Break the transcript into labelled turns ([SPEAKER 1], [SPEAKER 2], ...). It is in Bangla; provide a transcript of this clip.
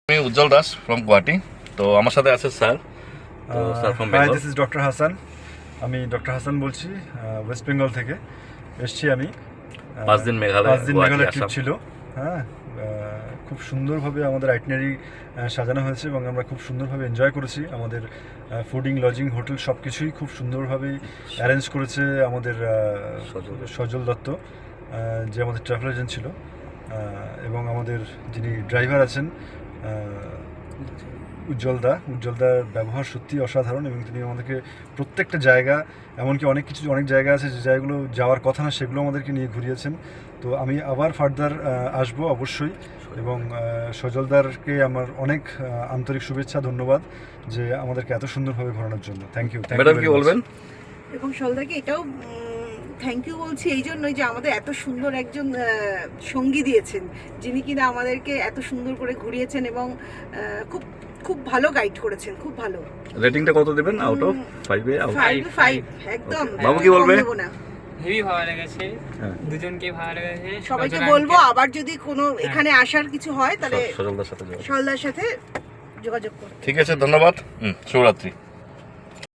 [SPEAKER 1] আমি উজ্জ্বল দাস ফ্রম গুয়াহাটি। তো আমার সাথে আছে স্যার। তো sir from Bengal.
[SPEAKER 2] This is doctor Hasan. আমি ডক্টর হাসান বলছি, ওয়েস্ট বেঙ্গল থেকে এসেছি আমি।
[SPEAKER 1] 5 দিন মেঘালয়
[SPEAKER 2] ট্রিপ ছিল। হ্যাঁ, খুব সুন্দরভাবে আমাদের আইটিনারি সাজানো হয়েছে এবং আমরা খুব সুন্দরভাবে এনজয় করেছি। আমাদের ফুডিং, লজিং, হোটেল সব কিছুই খুব সুন্দরভাবে অ্যারেঞ্জ করেছে আমাদের সজল দত্ত, যে আমাদের ট্রাভেল এজেন্ট ছিল, এবং আমাদের যিনি ড্রাইভার আছেন উজ্জ্বলদার ব্যবহার সত্যি অসাধারণ এবং তিনি আমাদেরকে প্রত্যেকটা জায়গা, এমনকি অনেক জায়গা আছে যে জায়গাগুলো যাওয়ার কথা না সেগুলো আমাদেরকে নিয়ে ঘুরিয়েছেন। তো আমি আবার ফার্দার আসবো অবশ্যই, এবং সজলদারকে আমার অনেক আন্তরিক শুভেচ্ছা, ধন্যবাদ যে আমাদেরকে এত সুন্দরভাবে ঘোরানোর জন্য। Thank you.
[SPEAKER 1] ম্যাডাম কি বলবেন?
[SPEAKER 3] এবং সজলদাকে এটাও থ্যাংক ইউ বলছি এই জন্যই যে আমাদের এত সুন্দর একজন সঙ্গী দিয়েছেন, যিনি কিনা আমাদেরকে এত সুন্দর করে ঘুরিয়েছেন এবং খুব খুব ভালো গাইড করেছেন, খুব ভালো।
[SPEAKER 1] রেটিংটা কত দেবেন আউট অফ 5 এ?
[SPEAKER 3] 5 একদম।
[SPEAKER 1] বাবু কি বলবে?
[SPEAKER 4] হেভি ভালো লেগেছে, দুজনকে ভালো লেগেছে।
[SPEAKER 3] সবাইকে বলবো আবার যদি কোনো এখানে আসার কিছু হয় তাহলে
[SPEAKER 1] সজলদার সাথে
[SPEAKER 3] সজলদার সাথে যোগাযোগ করুন।
[SPEAKER 1] ঠিক আছে, ধন্যবাদ। শুভরাত্রি।